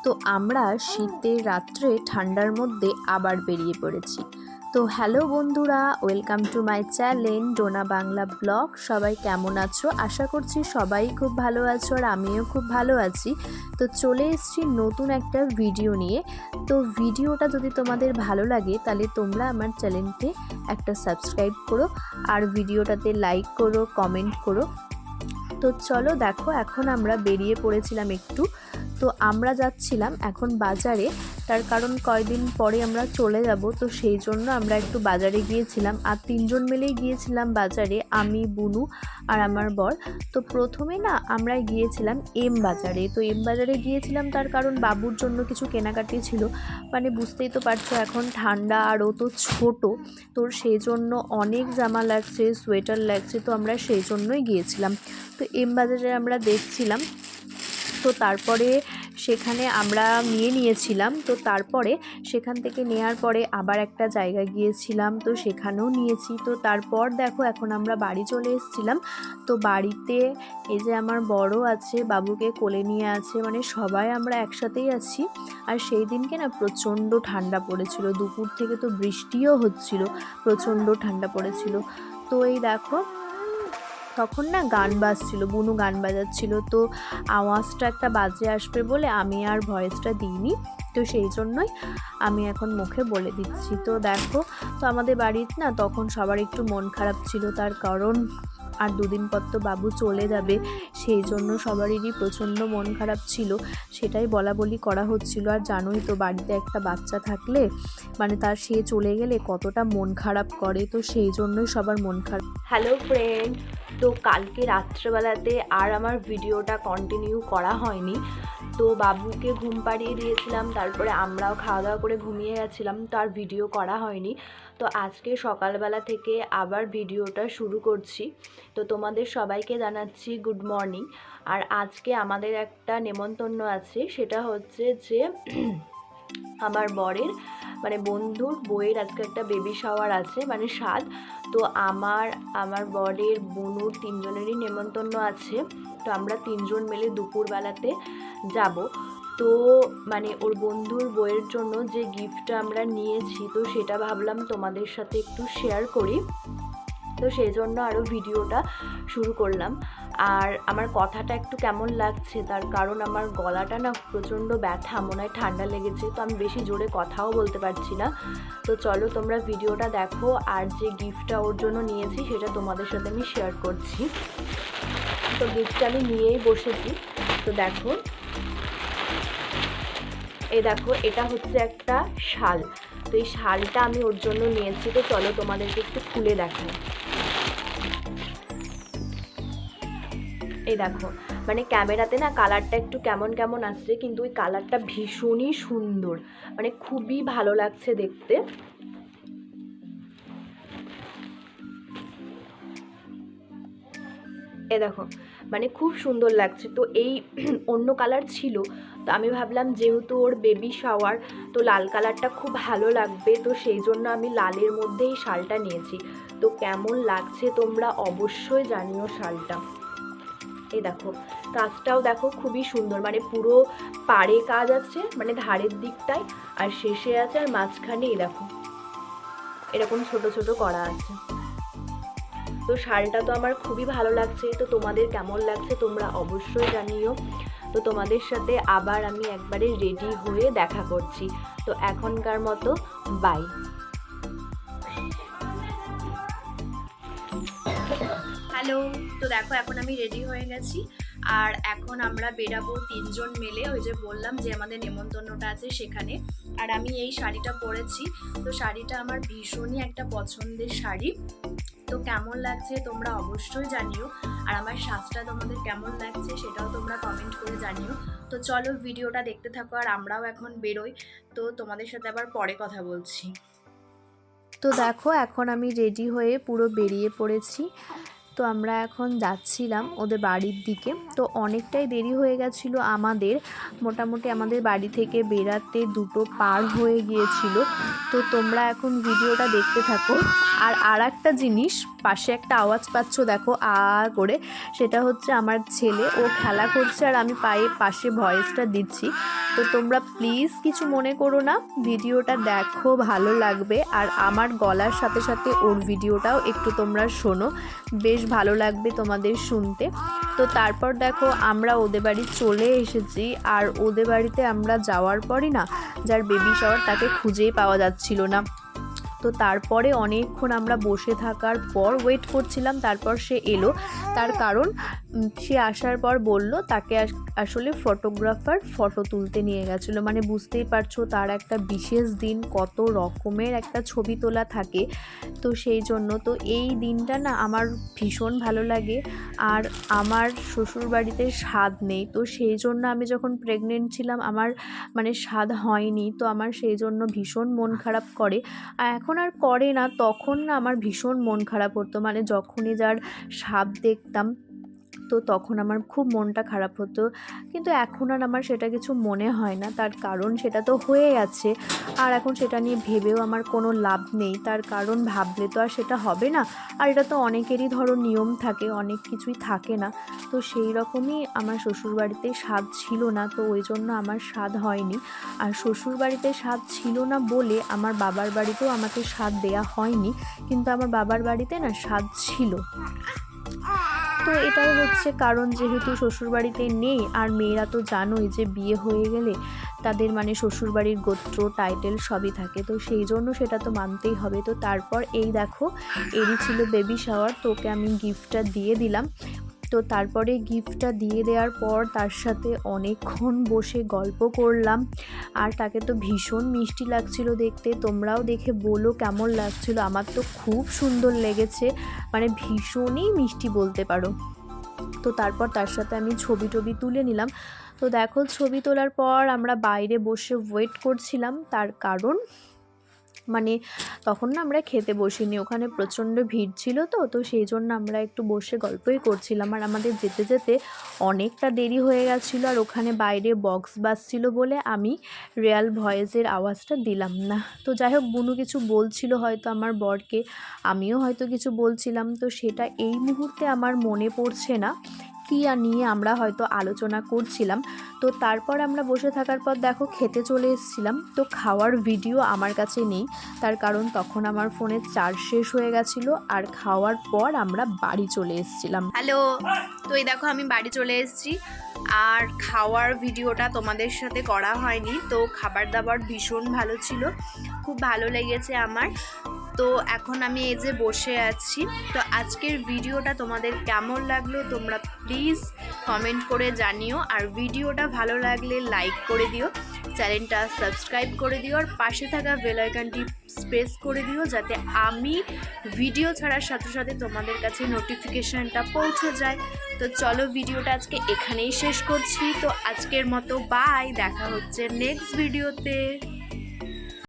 তো আমরা শীতের রাত্রে ঠান্ডার মধ্যে আবার বেরিয়ে পড়েছি। তো হ্যালো বন্ধুরা, welcome to my channel Dona Bangla blog. সবাই কেমন আছো? আশা করছি সবাই খুব ভালো আছো আর আমিও খুব ভালো আছি। তো চলে এসেছি নতুন একটা ভিডিও নিয়ে। তো ভিডিওটা যদি তোমাদের ভালো লাগে তাহলে তোমরা আমার চ্যানেলকে একটা সাবস্ক্রাইব করো আর ভিডিওটাতে লাইক করো, কমেন্ট করো। তো চলো দেখো, এখন আমরা বেরিয়ে পড়েছিলাম একটু। তো আমরা যাচ্ছিলাম এখন বাজারে, তার কারণ কয়দিন পরে আমরা চলে যাব, তো সেই জন্য আমরা একটু বাজারে গিয়েছিলাম আর তিনজন মিলেই গিয়েছিলাম বাজারে, আমি, বুনু আর আমার বর। তো প্রথমে না আমরা গিয়েছিলাম এম বাজারে। তো এম বাজারে গিয়েছিলাম তার কারণ বাবুর জন্য কিছু কেনাকাটি ছিল। মানে বুঝতেই তো পারছো এখন ঠান্ডা আর ও তো ছোটো, তো সেই জন্য অনেক জামা লাগছে, সোয়েটার লাগছে, তো আমরা সেই জন্যই গিয়েছিলাম। তো এম বাজারে আমরা দেখছিলাম, তো তারপরে সেখানে আমরা নিয়েছিলাম। তো তারপরে সেখান থেকে নেয়ার পরে আবার একটা জায়গায় গিয়েছিলাম, তো সেখানেও নিয়েছি। তো তারপর দেখো এখন আমরা বাড়ি চলে এসেছিলাম। তো বাড়িতে এই যে আমার বড় আছে, বাবুকে কোলে নিয়ে আছে, মানে সবাই আমরা একসাথেই আছি। আর সেই দিনকে না প্রচণ্ড ঠান্ডা পড়েছিল, দুপুর থেকে তো বৃষ্টিও হচ্ছিল, প্রচণ্ড ঠান্ডা পড়েছিল। তো এই দেখো তখন না গান বাজছিল, বুনু গান বাজাচ্ছিল, তো আওয়াজটা একটা বাজে আসবে বলে আমি আর ভয়েসটা দিইনি, তো সেই জন্যই আমি এখন মুখে বলে দিচ্ছি। তো দেখো, তো আমাদের বাড়িতে না তখন সবার একটু মন খারাপ ছিল, তার কারণ আর দুদিন পর তো বাবু চলে যাবে, সেই জন্য সবারই প্রচণ্ড মন খারাপ ছিল, সেটাই বলা বলি করা হচ্ছিল। আর জানোই তো বাড়িতে একটা বাচ্চা থাকলে মানে তার সে চলে গেলে কতটা মন খারাপ করে, তো সেই জন্যই সবার মন খারাপ। হ্যালো ফ্রেন্ড, তো কালকে রাত্রেবেলাতে আর আমার ভিডিওটা কন্টিনিউ করা হয়নি। তো বাবুকে ঘুম পাড়িয়ে দিয়েছিলাম, তারপরে আমরাও খাওয়া দাওয়া করে ঘুমিয়ে গেছিলাম, তো আর ভিডিও করা হয়নি। তো আজকে সকালবেলা থেকে আবার ভিডিওটা শুরু করছি। তো তোমাদের সবাইকে জানাচ্ছি গুড মর্নিং। আর আজকে আমাদের একটা নেমন্তন্ন আছে, সেটা হচ্ছে যে আমার বরের মানে বন্ধুর বইয়ের আজকে একটা বেবি শাওয়ার আছে, মানে সাধ। তো আমার বরের, বুনুর তিনজনেরই নেমন্তন্ন আছে। তো আমরা তিনজন মিলে দুপুরবেলাতে যাব। তো মানে ওর বন্ধুর বইয়ের জন্য যে গিফটটা আমরা নিয়েছি, তো সেটা ভাবলাম তোমাদের সাথে একটু শেয়ার করি, তো সেই জন্য আরও ভিডিওটা শুরু করলাম। আর আমার কথাটা একটু কেমন লাগছে তার কারণ আমার গলাটা না প্রচণ্ড ব্যথা, মনে হয় ঠান্ডা লেগেছে, তো আমি বেশি জোরে কথাও বলতে পারছি না। তো চলো তোমরা ভিডিওটা দেখো, আর যে গিফটটা ওর জন্য নিয়েছি সেটা তোমাদের সাথে আমি শেয়ার করছি। তো গিফটটা আমি নিয়েই বসেছি। তো দেখো, এই দেখো, এটা হচ্ছে একটা শাল। তো এই শালটা আমি ওর জন্য নিয়েছি। তো চলো তোমাদেরকে একটু খুলে দেখাই। এই দেখো, মানে ক্যামেরাতে না কালারটা একটু কেমন কেমন আসছে, কিন্তু ওই কালারটা ভীষণই সুন্দর, মানে খুবই ভালো লাগছে দেখতে। এ দেখো, মানে খুব সুন্দর লাগছে। তো এই অন্য কালার ছিল, তো আমি ভাবলাম যেহেতু ওর বেবি শাওয়ার, তো লাল কালারটা খুব ভালো লাগবে, তো সেই জন্য আমি লালের মধ্যে এই শালটা নিয়েছি। তো কেমন লাগছে তোমরা অবশ্যই জানিও শালটা। এই দেখো, কাজটাও দেখো খুবই সুন্দর, মানে পুরো পাড়ে কাজ আছে, মানে ধারের দিকটায়, আর শেষে আছে, আর মাঝখানে এই দেখো এরকম ছোট ছোট করা আছে। তো শালটা তো আমার খুবই ভালো লাগছে, তো তোমাদের কেমন লাগছে তোমরা অবশ্যই জানিও। তো তোমাদের সাথে আবার আমি একবারে রেডি হয়ে দেখা করছি। তো এখনকার মতো বাই। হ্যালো, তো দেখো এখন আমি রেডি হয়ে গেছি, আর এখন আমরা বেরাবো তিনজন মিলে, ওই যে বললাম যে আমাদের নেমন্তন্নটা আছে সেখানে। আর আমি এই শাড়িটা পরেছি, তো শাড়িটা আমার ভীষণই একটা পছন্দের শাড়ি। তো কেমন লাগছে তোমরা অবশ্যই জানিও, আর আমার সাজটা তোমাদের কেমন লাগছে সেটাও তোমরা কমেন্ট করে জানিও। তো চলো ভিডিওটা দেখতে থাকো, আর আমরাও এখন বেরোই। তো তোমাদের সাথে আবার পরে কথা বলছি। তো দেখো এখন আমি রেডি হয়ে পুরো বেরিয়ে পড়েছি। তো আমরা এখন যাচ্ছিলাম ওদের বাড়ির দিকে। তো অনেকটাই দেরি হয়ে গেছিলো আমাদের, মোটামুটি আমাদের বাড়ি থেকে বেরাতে 2টো পার হয়ে গিয়েছিল। তো তোমরা এখন ভিডিওটা দেখতে থাকো। আর একটা জিনিস, পাশে একটা আওয়াজ পাচ্ছ দেখো আ করে, সেটা হচ্ছে আমার ছেলে, ও খেলা করছে আর আমি পাশে ভয়েসটা দিচ্ছি। তো তোমরা প্লিজ কিছু মনে করো না, ভিডিওটা দেখো, ভালো লাগবে। আর আমার গলার সাথে সাথে ওর ভিডিওটাও একটু তোমরা শোনো, বেশ ভালো লাগবে তোমাদের শুনতে। তো তারপর দেখো আমরা ওদের বাড়ি চলে এসেছি। আর ওদের বাড়িতে আমরা যাওয়ার পরই না, যার বেবি শাওয়ার তাকে খুঁজেই পাওয়া যাচ্ছিল না। তো তারপরে অনেকক্ষণ আমরা বসে থাকার পর ওয়েট করছিলাম, তারপর সে এলো। তার কারণ সে আসার পর বলল তাকে আসলে ফটোগ্রাফার ফটো তুলতে নিয়ে গেছিলো। মানে বুঝতেই পারছো তার একটা বিশেষ দিন, কত রকমের একটা ছবি তোলা থাকে। তো সেই জন্য তো এই দিনটা না আমার ভীষণ ভালো লাগে। আর আমার শ্বশুরবাড়িতে স্বাদ নেই, তো সেই জন্য আমি যখন প্রেগনেন্ট ছিলাম আমার মানে স্বাদ হয়নি। তো আমার সেই জন্য ভীষণ মন খারাপ করে। আর এখন আর করে না, তখন না আমার ভীষণ মন খারাপ হতো। মানে যখনই যার স্বাদ দেখতাম তো তখন আমার খুব মনটা খারাপ হতো। কিন্তু এখন আর আমার সেটা কিছু মনে হয় না, তার কারণ সেটা তো হয়ে গেছে। আর এখন সেটা নিয়ে ভেবেও আমার কোনো লাভ নেই, তার কারণ ভাবলে তো আর সেটা হবে না। আর এটা তো অনেকেরই ধরো নিয়ম থাকে, অনেক কিছুই থাকে না। তো সেই রকমই আমার শ্বশুরবাড়িতে স্বাদ ছিল না, তো ওই জন্য আমার স্বাদ হয়নি। আর শ্বশুরবাড়িতে স্বাদ ছিল না বলে আমার বাবার বাড়িতেও আমাকে স্বাদ দেয়া হয়নি, কিন্তু আমার বাবার বাড়িতে না স্বাদ ছিল। তো এটাই হচ্ছে কারণ, যেহেতু শ্বশুরবাড়িতে নেই। আর মেয়েরা তো জানোই যে বিয়ে হয়ে গেলে তাদের মানে শ্বশুরবাড়ির গোত্র টাইটেল সবই থাকে, তো সেই জন্য সেটা তো মানতেই হবে। তো তারপর এই দেখো এরই ছিল বেবি শাওয়ার, তো ওকে আমি গিফটটা দিয়ে দিলাম। তো তারপরে গিফটটা দিয়ে দেওয়ার পর তার সাথে অনেকক্ষণ বসে গল্প করলাম। আর তাকে তো ভীষণ মিষ্টি লাগছিল দেখতে, তোমরাও দেখে বলো কেমন লাগছিল। আমার তো খুব সুন্দর লেগেছে, মানে ভীষণই মিষ্টি বলতে পারো। তো তারপর তার সাথে আমি ছবি তুলে নিলাম। তো দেখো ছবি তোলার পর আমরা বাইরে বসে ওয়েট করছিলাম, তার কারণ মানে তখন না আমরা খেতে বসিনি, ওখানে প্রচণ্ড ভিড় ছিল। তো সেই জন্য আমরা একটু বসে গল্পই করছিলাম। আর আমাদের যেতে যেতে অনেকটা দেরি হয়ে গেছিলো। আর ওখানে বাইরে বক্স বাজছিল বলে আমি রিয়েল ভয়েসের আওয়াজটা দিলাম না। তো যাই হোক, বুনু কিছু বলছিল হয়তো আমার বরকে, আমিও হয়তো কিছু বলছিলাম, তো সেটা এই মুহূর্তে আমার মনে পড়ছে না কী নিয়ে আমরা হয়তো আলোচনা করছিলাম। তো তারপর আমরা বসে থাকার পর দেখো খেতে চলে এসেছিলাম। তো খাওয়ার ভিডিও আমার কাছে নেই, তার কারণ তখন আমার ফোনে চার্জ শেষ হয়ে গেছিলো। আর খাওয়ার পর আমরা বাড়ি চলে এসেছিলাম। হ্যালো, তো এই দেখো আমি বাড়ি চলে এসেছি। আর খাওয়ার ভিডিওটা তোমাদের সাথে করা হয়নি। তো খাবার দাবার ভীষণ ভালো ছিল, খুব ভালো লেগেছে আমার। তো এখন আমি এই যে বসে আছি। তো আজকের ভিডিওটা তোমাদের কেমন লাগলো তোমরা প্লিজ কমেন্ট করে জানিও। আর ভিডিওটা ভালো লাগলে লাইক করে দিও, চ্যানেলটা সাবস্ক্রাইব করে দিও, আর পাশে থাকা বেল আইকনটি প্রেস করে দিও, যাতে আমি ভিডিও ছাড়ার সাথে সাথে তোমাদের কাছে নোটিফিকেশানটা পৌঁছে যায়। তো চলো ভিডিওটা আজকে এখানেই শেষ করছি। তো আজকের মতো বাই, দেখা হচ্ছে নেক্সট ভিডিওতে।